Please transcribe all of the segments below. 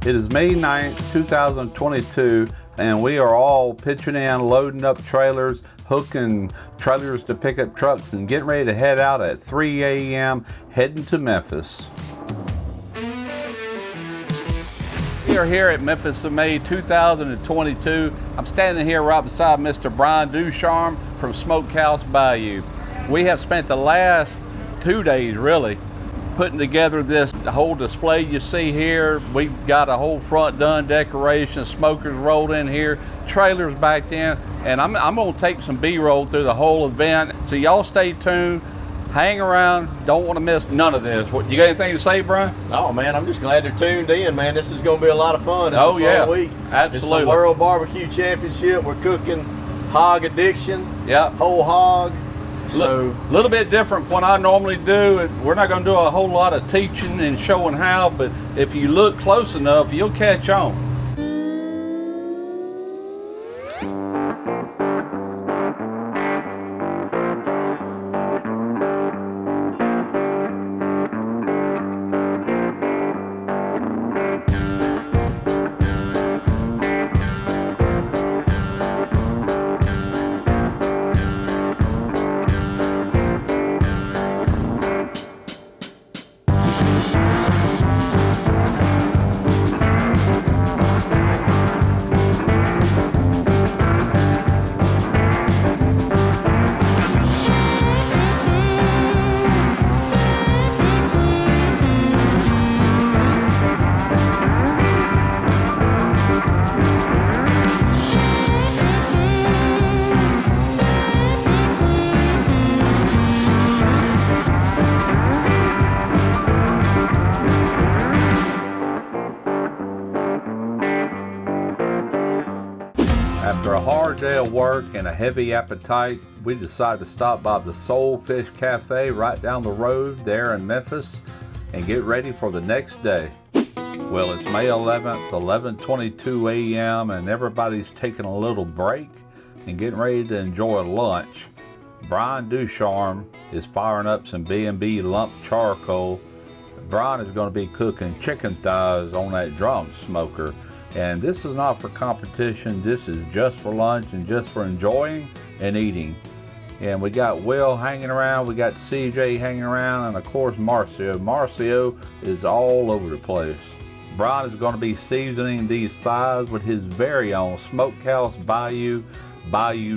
It is May 9th, 2022, and we are all pitching in, loading up trailers, hooking trailers to pickup trucks, and getting ready to head out at 3 a.m. heading to Memphis. We are here at Memphis in May 2022. I'm standing here right beside Mr. Brian Ducharme from Smokehouse Bayou. We have spent the last 2 days really putting together this whole display you see here. We've got a whole front done, decorations, smokers rolled in here, trailers backed in, and I'm gonna take some B-roll through the whole event. So y'all stay tuned, hang around, don't want to miss none of this. What, you got anything to say, Brian? Oh man, I'm just glad they're tuned in, man. This is gonna be a lot of fun. It's a fun week. Absolutely. It's the World Barbecue Championship. We're cooking hog addiction, whole hog. So a little bit different from what I normally do. We're not going to do a whole lot of teaching and showing how, but if you look close enough, you'll catch on. After a hard day of work and a heavy appetite, we decided to stop by the Soulfish Cafe right down the road there in Memphis and get ready for the next day. Well, it's May 11th, 11:22 a.m. and everybody's taking a little break and getting ready to enjoy lunch. Brian Ducharme is firing up some B&B lump charcoal. Brian is going to be cooking chicken thighs on that drum smoker. And this is not for competition, this is just for lunch and just for enjoying and eating. And we got Will hanging around, we got CJ hanging around, and of course Marcio. Marcio is all over the place. Brian is going to be seasoning these thighs with his very own Smokehouse Bayou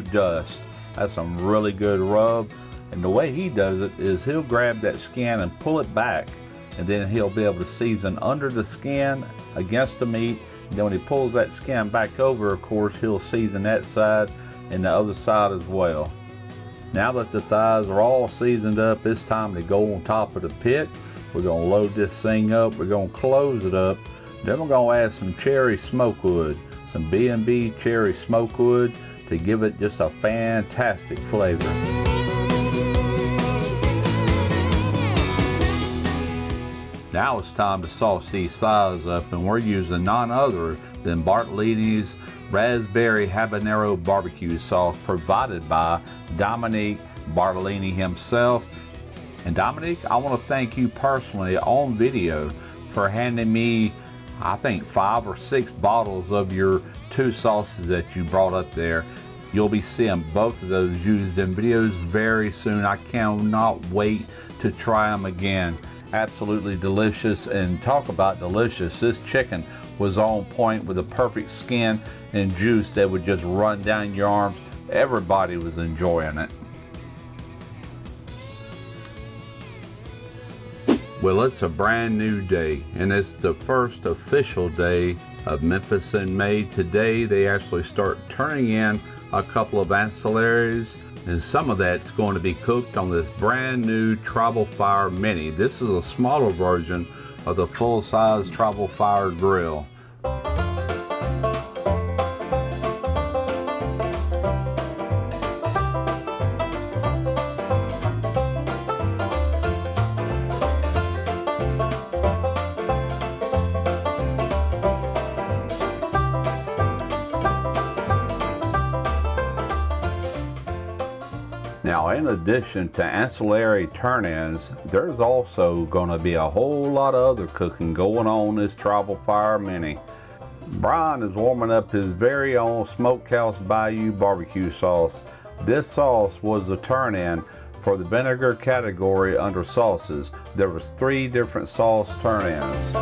Dust. That's some really good rub. And the way he does it is he'll grab that skin and pull it back, and then he'll be able to season under the skin against the meat. Then when he pulls that skin back over, of course, he'll season that side and the other side as well. Now that the thighs are all seasoned up, it's time to go on top of the pit. We're going to load this thing up. We're going to close it up. Then we're going to add some cherry smokewood, some B&B cherry smokewood to give it just a fantastic flavor. Now it's time to sauce these thighs up, and we're using none other than Bartolini's Raspberry Habanero Barbecue Sauce provided by Dominique Bartolini himself. And Dominique, I want to thank you personally on video for handing me, I think, 5 or 6 bottles of your 2 sauces that you brought up there. You'll be seeing both of those used in videos very soon. I cannot wait to try them again. Absolutely delicious, and talk about delicious. This chicken was on point with the perfect skin and juice that would just run down your arms. Everybody was enjoying it. Well, it's a brand new day, and it's the first official day of Memphis in May. Today they actually start turning in a couple of ancillaries, and some of that's going to be cooked on this brand new Tribal Fire Mini. This is a smaller version of the full-size Tribal Fire grill. Now, in addition to ancillary turn-ins, there's also going to be a whole lot of other cooking going on this Tribal Fire Mini. Brian is warming up his very own Smokehouse Bayou barbecue sauce. This sauce was the turn-in for the vinegar category under sauces. There was 3 different sauce turn-ins.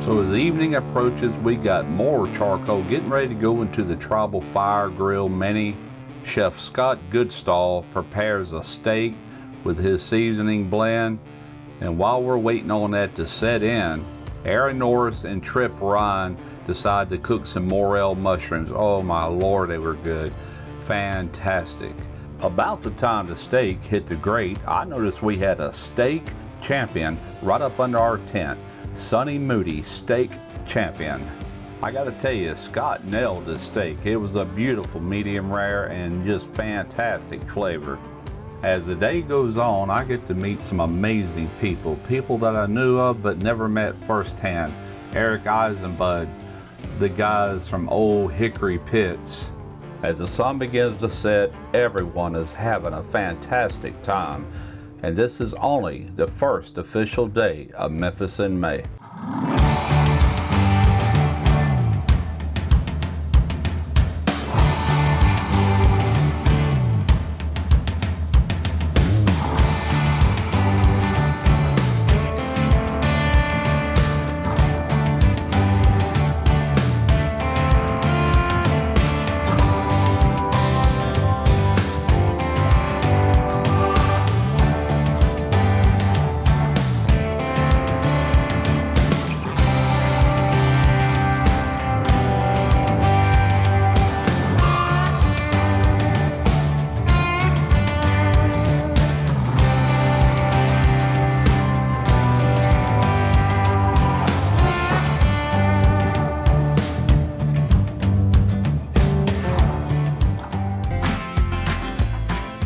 So as evening approaches, we got more charcoal, getting ready to go into the Tribal Fire Grill Mini. Chef Scott Goodstall prepares a steak with his seasoning blend. And while we're waiting on that to set in, Aaron Norris and Trip Ryan decide to cook some morel mushrooms. Oh my Lord, they were good. Fantastic. About the time the steak hit the grate, I noticed we had a steak champion right up under our tent. Sonny Moody, steak champion. I gotta tell you, Scott nailed this steak. It was a beautiful medium rare and just fantastic flavor. As the day goes on, I get to meet some amazing people that I knew of but never met firsthand. Eric Eisenbud, the guys from Old Hickory Pits. As the sun begins to set, everyone is having a fantastic time. And this is only the first official day of Memphis in May.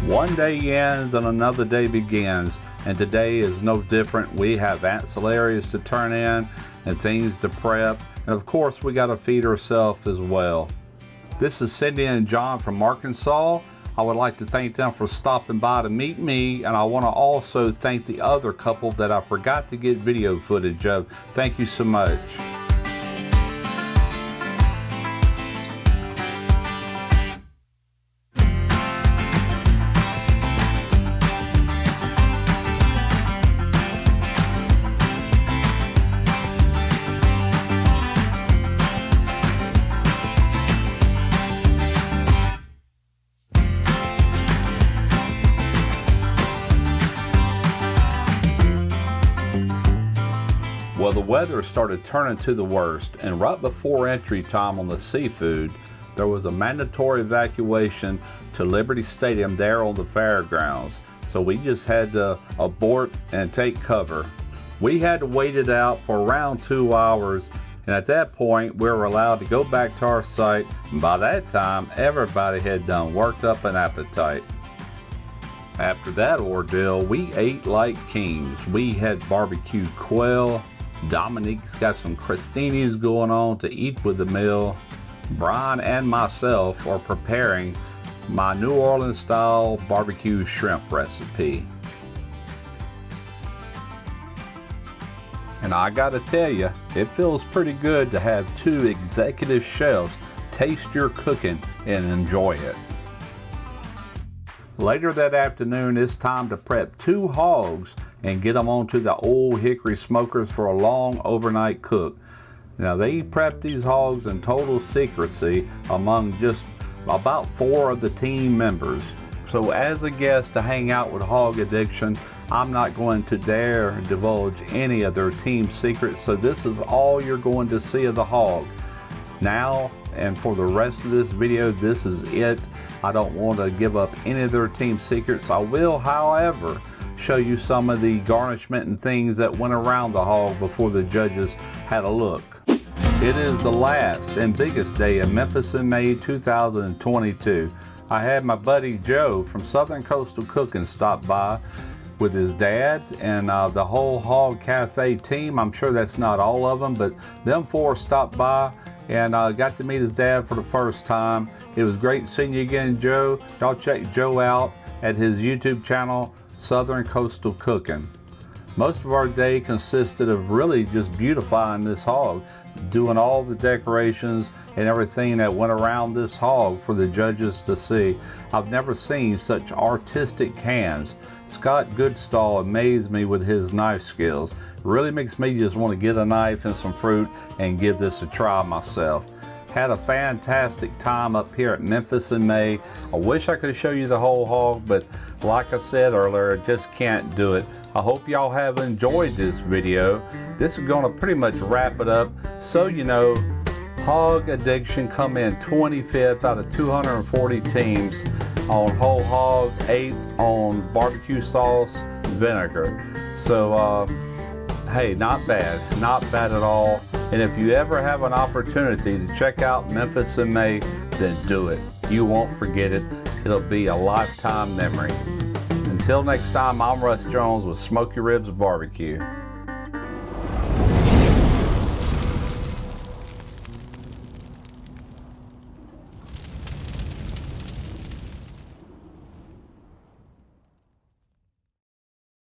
One day ends and another day begins, and today is no different. We have ancillaries to turn in and things to prep, and of course we got to feed ourselves as well. This is Cindy and John from Arkansas. I would like to thank them for stopping by to meet me, and I want to also thank the other couple that I forgot to get video footage of. Thank you so much. Well, the weather started turning to the worst, and right before entry time on the seafood, there was a mandatory evacuation to Liberty Stadium there on the fairgrounds. So we just had to abort and take cover. We had to wait it out for around 2 hours, and at that point we were allowed to go back to our site, and by that time everybody had done worked up an appetite. After that ordeal, we ate like kings. We had barbecued quail. Dominique's got some crostinis going on to eat with the meal. Brian and myself are preparing my New Orleans style barbecue shrimp recipe. And I gotta tell you, it feels pretty good to have 2 executive chefs taste your cooking and enjoy it. Later that afternoon, it's time to prep 2 hogs and get them onto the old hickory smokers for a long overnight cook. Now they prep these hogs in total secrecy among just about 4 of the team members. So as a guest to hang out with Hog Addiction, I'm not going to dare divulge any of their team secrets, so this is all you're going to see of the hog. Now, and for the rest of this video, this is it. I don't want to give up any of their team secrets. I will, however, show you some of the garnishment and things that went around the hog before the judges had a look. It is the last and biggest day of Memphis in May 2022. I had my buddy Joe from Southern Coastal Cooking stop by with his dad and the whole Hog Cafe team. I'm sure that's not all of them, but them 4 stopped by and got to meet his dad for the first time. It was great seeing you again, Joe. Y'all check Joe out at his YouTube channel, Southern Coastal Cooking. Most of our day consisted of really just beautifying this hog, doing all the decorations and everything that went around this hog for the judges to see. I've never seen such artistic hands. Scott Goodstall amazed me with his knife skills. It really makes me just want to get a knife and some fruit and give this a try myself. Had a fantastic time up here at Memphis in May. I wish I could show you the whole hog, but like I said earlier, I just can't do it. I hope y'all have enjoyed this video. This is going to pretty much wrap it up. So you know, Hog Addiction come in 25th out of 240 teams on whole hog, 8th on barbecue sauce, vinegar. So hey, not bad at all. And if you ever have an opportunity to check out Memphis in May, then do it. You won't forget it. It'll be a lifetime memory. Until next time, I'm Russ Jones with Smoky Ribs Barbecue.